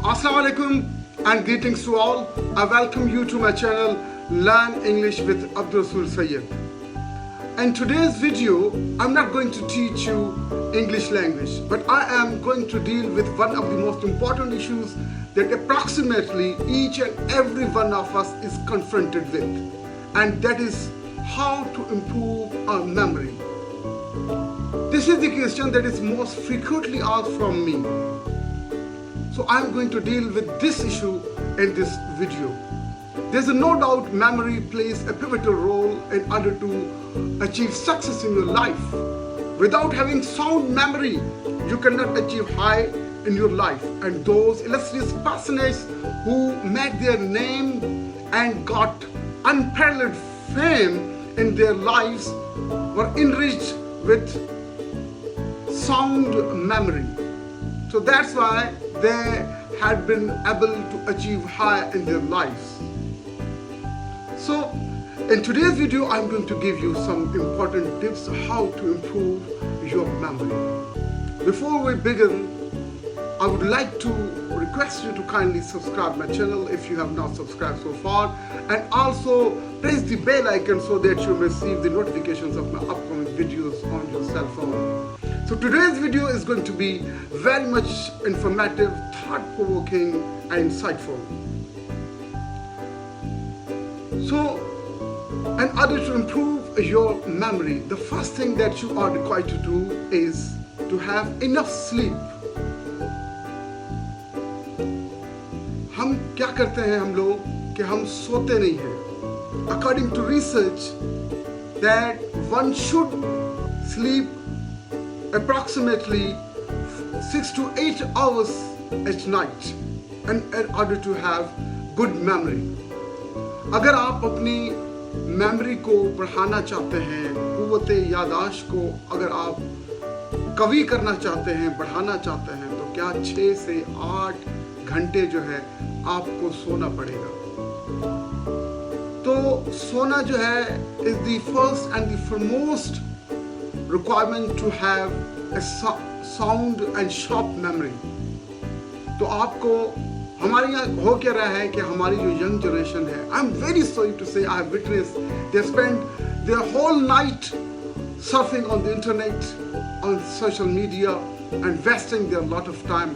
Assalamu alaikum and greetings to all. I welcome you to my channel Learn English with Abdul Rasul Sayyed. In today's video, I'm not going to teach you English language, but I am going to deal with one of the most important issues that approximately each and every one of us is confronted with, and that is how to improve our memory. This is the question that is most frequently asked from me. So I'm going to deal with this issue in this video. There's no doubt memory plays a pivotal role in order to achieve success in your life. Without having sound memory, you cannot achieve high in your life. And those illustrious personages who made their name and got unparalleled fame in their lives were enriched with sound memory. So that's why they had been able to achieve high in their lives. So in today's video, I'm going to give you some important tips how to improve your memory. Before we begin, I would like to request you to kindly subscribe my channel if you have not subscribed so far, and also press the bell icon so that you receive the notifications of my upcoming videos on your cell phone. So today's video is going to be very much informative, thought-provoking and insightful. So in order to improve your memory, the first thing that you are required to do is to have enough sleep. हम क्या करते हैं हम लोग कि हम सोते नहीं हैं. According to research that one should sleep approximately 6 to 8 hours at night in order to have good memory. अगर आप अपनी मेमोरी को बढ़ाना चाहते हैं, कुव्वते यादाश्त को अगर आप कवी करना चाहते हैं, बढ़ाना चाहते हैं, तो क्या 6 से 8 घंटे जो है आपको सोना पड़ेगा. तो सोना जो है is the first and the foremost requirement to have a sound and sharp memory. तो आपको हमारे यहाँ हो क्या रहा है कि हमारी जो यंग जनरेशन है, I'm very sorry to say I have witnessed they spend their whole night surfing on the internet, on social media, and wasting their lot of time.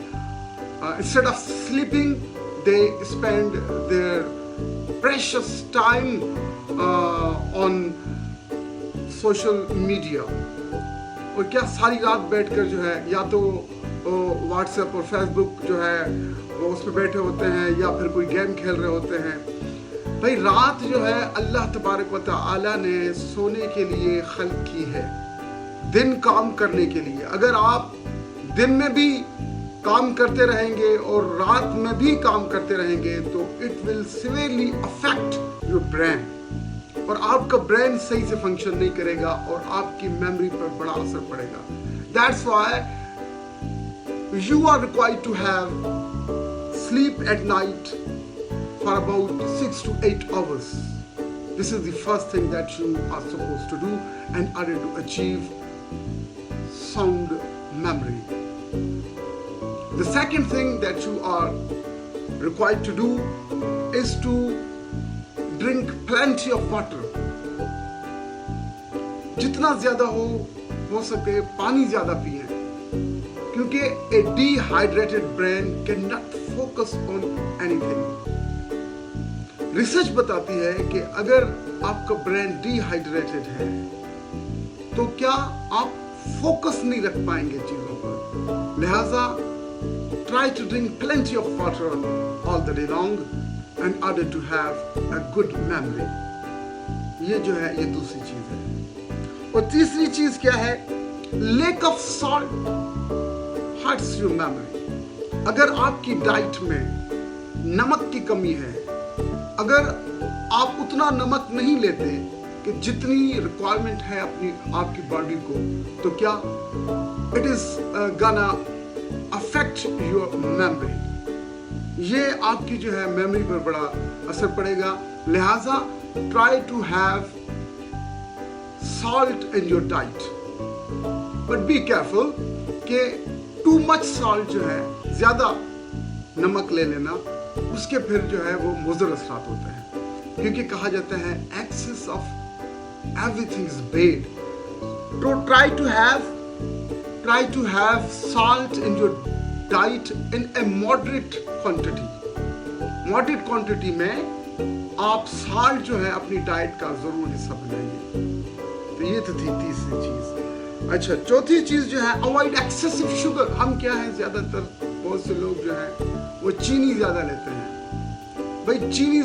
Instead of sleeping, they spend their precious time on social media. और क्या सारी रात बैठकर जो है या तो WhatsApp और फेसबुक जो है वो उस पर बैठे होते हैं या फिर कोई गेम खेल रहे होते हैं. भाई रात जो है अल्लाह तबारक व तआला ने सोने के लिए खल्क की है, दिन काम करने के लिए. अगर आप दिन में भी काम करते रहेंगे और रात में भी काम करते रहेंगे तो it will severely affect your brain, और आपका ब्रेन सही से फंक्शन नहीं करेगा और आपकी मेमोरी पर बड़ा असर पड़ेगा. That's why you are required to have sleep at night for about 6 to 8 hours. This is the first thing that you are supposed to do in order to achieve sound memory. The second thing that you are required to do is to drink plenty of water. जितना ज़्यादा हो सके पानी ज़्यादा पिएं, क्योंकि a dehydrated brain cannot focus on anything. Research बताती है कि अगर आपका ब्रेन डिहाइड्रेटेड है तो क्या आप फोकस नहीं रख पाएंगे चीज़ों पर. लिहाजा try to drink plenty of water all the day long in order to have a good memory. ये जो है ये दूसरी चीज़ है. और तीसरी चीज़ क्या है? lack of salt hurts your memory. अगर आपकी डाइट में नमक की कमी है, अगर आप उतना नमक नहीं लेते कि जितनी रिक्वायरमेंट है अपनी आपकी बॉडी को, तो क्या इट इज गना अफेक्ट योर मेमोरी. ये आपकी जो है मेमोरी पर बड़ा असर पड़ेगा. लिहाजा try to have salt in your diet, but be careful कि टू मच सॉल्ट जो है, ज़्यादा नमक ले लेना, उसके फिर जो है वो मुज़र असरात होते हैं, क्योंकि कहा जाता है excess of everything is bad. तो try to have salt in your diet in a moderate quantity. Moderate quantity में आप साल्ट जो है अपनी डाइट का जरूर हिस्सा बनाइए. तो ये तो थी तीसरी चीज. अच्छा, चौथी चीज जो है अवॉइड एक्सेसिव शुगर. हम क्या है, ज्यादातर बहुत से लोग जो है वो चीनी ज्यादा लेते हैं. भाई चीनी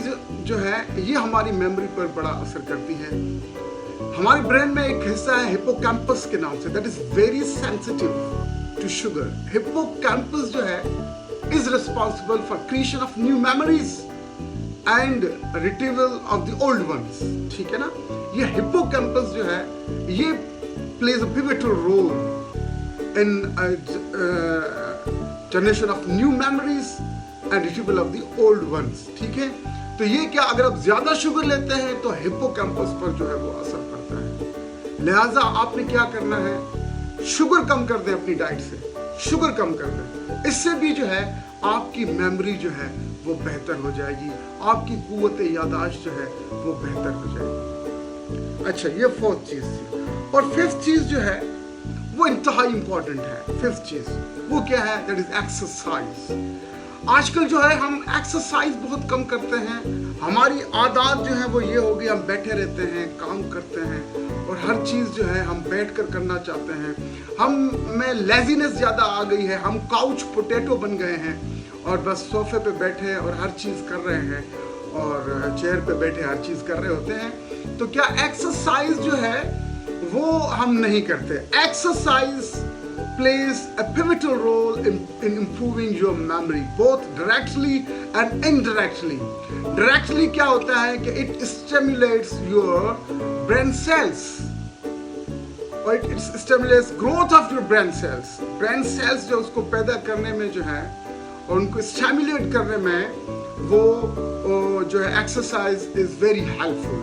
जो है ये हमारी मेमोरी पर बड़ा असर करती है. हमारे ब्रेन में एक हिस्सा है हिप्पोकैम्पस के नाम से, that is very sensitive to sugar. Hippocampus जो है is responsible for creation of new memories and retrieval of the old ones. ठीक है ना. ये हिप्पोकैम्पस जो है ये plays a pivotal role in generation of new memories and retrieval of the old ones. ठीक है. तो ये क्या, अगर आप ज्यादा शुगर लेते हैं तो हिप्पोकैम्पस पर जो है वो असर पड़ता है. लिहाजा आपने क्या करना है, शुगर कम कर दें अपनी डाइट से, शुगर कम कर दें. इससे भी जो है आपकी मेमोरी जो है वो बेहतर हो जाएगी, आपकी कुव्वत यादाश्त जो है वो बेहतर हो जाएगी. अच्छा, ये फोर्थ चीज थी. और फिफ्थ चीज जो है वो इंतहाई इंपॉर्टेंट है. फिफ्थ चीज वो क्या है, दैट इज एक्सरसाइज. आजकल जो है हम एक्सरसाइज बहुत कम करते हैं. हमारी आदत जो है वो ये होगी, हम बैठे रहते हैं, काम करते हैं और हर चीज़ जो है हम बैठकर करना चाहते हैं. हम में लेजीनेस ज़्यादा आ गई है. हम काउच पोटैटो बन गए हैं और बस सोफे पे बैठे और हर चीज़ कर रहे हैं और चेयर पे बैठे हर चीज़ कर रहे होते हैं. तो क्या एक्सरसाइज जो है वो हम नहीं करते. Exercise plays a pivotal role in improving your memory, both directly and indirectly. Directly क्या होता है कि it stimulates your brain cells, or it stimulates growth of your brain cells. Brain cells जो उसको पैदा करने में जो है और उनको stimulate करने में वो जो है exercise is very helpful.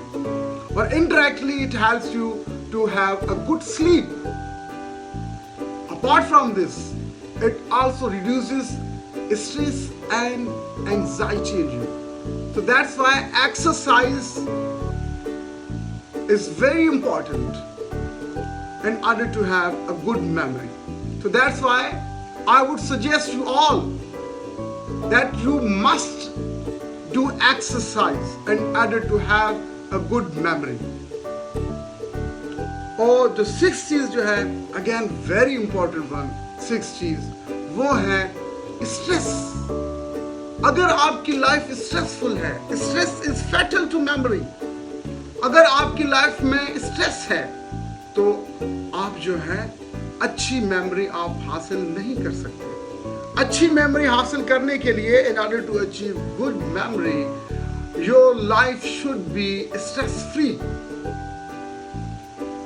और indirectly it helps you to have a good sleep. Apart from this, it also reduces stress and anxiety in you. So that's why exercise is very important in order to have a good memory. So that's why I would suggest you all that you must do exercise in order to have a good memory. और जो six चीज जो है, again very important one, six चीज वो है stress. अगर आपकी लाइफ स्ट्रेसफुल है, stress is fatal to memory. अगर आपकी लाइफ में स्ट्रेस है तो आप जो है अच्छी मेमोरी आप हासिल नहीं कर सकते. अच्छी मेमोरी हासिल करने के लिए, in order to achieve good memory, your life should be stress free.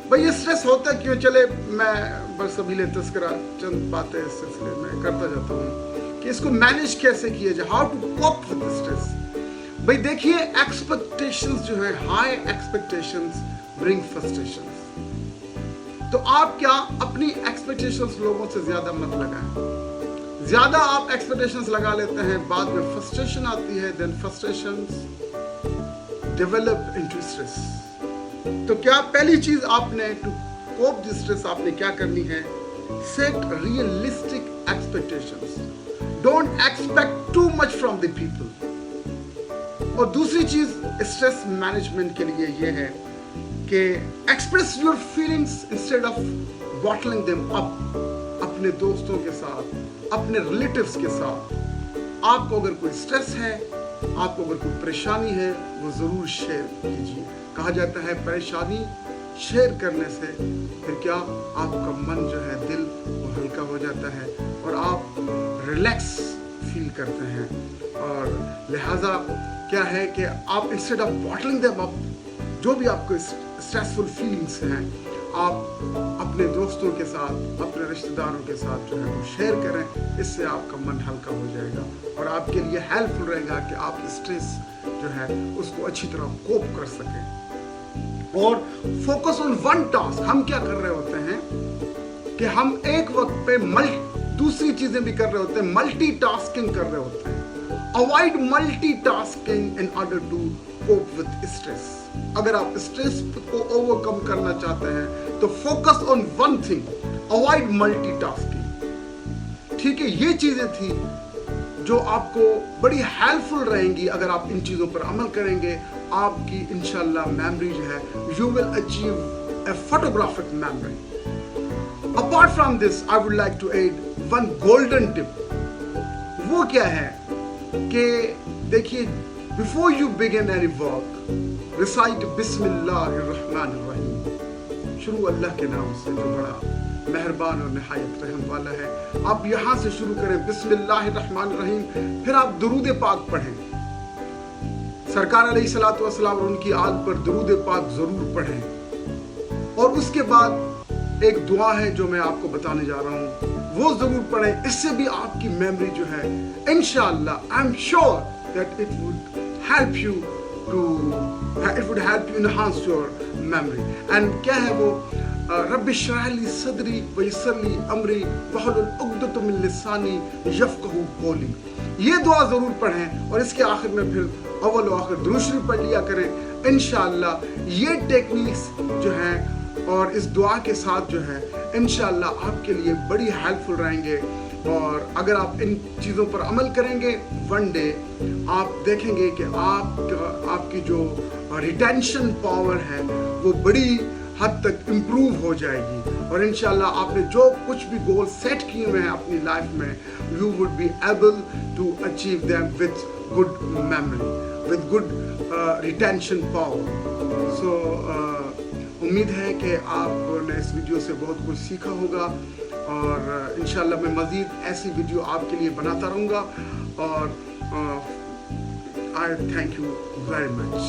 भाई ये स्ट्रेस होता क्यों, चले मैं बस अभी ले तस्करा चंद बातें इस सिलसिले में करता जाता हूँ कि इसको मैनेज कैसे किया जाए, how to cope with stress. भाई देखिए, एक्सपेक्टेशंस जो है, हाई एक्सपेक्टेशंस ब्रिंग फ्रस्ट्रेशंस. तो आप क्या अपनी एक्सपेक्टेशंस लोगों से ज्यादा मत लगाएं. ज्यादा आप एक्सपेक्टेशंस लगा लेते हैं, बाद में फ्रस्ट्रेशन आती है, then frustrations develop into stress. तो क्या पहली चीज आपने टू कोप द स्ट्रेस आपने क्या करनी है, set realistic expectations. Don't expect too much from the people. और दूसरी चीज स्ट्रेस मैनेजमेंट के लिए ये है कि express your feelings instead of bottling them up. अपने दोस्तों के साथ, अपने रिलेटिव्स के साथ आपको अगर कोई स्ट्रेस है, आपको अगर कोई परेशानी है, वो जरूर शेयर कीजिए. कहा जाता है परेशानी शेयर करने से फिर क्या, आपका मन जो है, दिल वो हल्का हो जाता है और आप रिलैक्स फील करते हैं. और लिहाजा क्या है कि आप instead of bottling them up, जो भी आपको स्ट्रेसफुल फीलिंग्स हैं, आप अपने दोस्तों के साथ, अपने रिश्तेदारों के साथ जो है वो शेयर करें. इससे आपका मन हल्का हो जाएगा और आपके लिए हेल्पफुल रहेगा कि आप स्ट्रेस जो है उसको अच्छी तरह कोप कर सकें. और फोकस ऑन वन टास्क. हम क्या कर रहे होते हैं कि हम एक वक्त पे दूसरी चीजें भी कर रहे होते हैं, मल्टीटास्किंग कर रहे होते हैं. Avoid multitasking in order to cope with stress. अगर आप स्ट्रेस को ओवरकम करना चाहते हैं तो focus on one thing, avoid multitasking. ठीक है, ये चीजें थी जो आपको बड़ी हेल्पफुल रहेंगी। अगर आप इन चीजों पर अमल करेंगे, आपकी इंशाल्लाह मेमोरी जो है, you will achieve a photographic memory. Apart from this, I would like to add one golden tip. वो क्या है कि देखिए, before you begin any work, recite बिस्मिल्लाहिर्रहमानिर्रहीम। शुरू अल्लाह के नाम से जो बड़ा मेहरबान और निहायत रहम वाला है। आप यहाँ से शुरू करें बिस्मिल्लाहिर्रहमानिर्रहीम, फिर आप दुरूद पाक पढ़ें। सरकार अलैहिस्सलातु वस्सलाम और उनकी आल पर दुरूद पाक जरूर पढ़ें। और उसके बाद एक दुआ है जो मैं आपको बताने जा रहा हूँ, वो जरूर पढ़ें। इससे भी आपकी मेमोरी जो है इंशाअल्लाह, I am sure that it would help you enhance your memory. And क्या है वो? रब्बि इश्रह ली सदरी व यस्सिर ली अमरी वहलुल उक़दतम मिन लिसानी यफ़क़हू क़ौली। ये दुआ जरूर पढ़ें और इसके आखिर में फिर अव्वल व आखिर दुरूद शरीफ पढ़ लिया करें। इंशाअल्लाह ये टेक्निक्स जो हैं और इस दुआ के साथ जो है इंशाअल्लाह आपके लिए बड़ी हेल्पफुल रहेंगे। और अगर आप इन चीज़ों पर अमल करेंगे, वन डे आप देखेंगे कि आपकी जो रिटेंशन पावर है वो बड़ी हद तक इम्प्रूव हो जाएगी। और इंशाल्लाह आपने जो कुछ भी गोल सेट किए हुए हैं अपनी लाइफ में, you would be able to achieve them with good memory, with good retention power. So उम्मीद है कि आपने इस वीडियो से बहुत कुछ सीखा होगा और इंशाल्लाह मैं मज़ीद ऐसी वीडियो आपके लिए बनाता रहूँगा। और आई थैंक यू वेरी मच।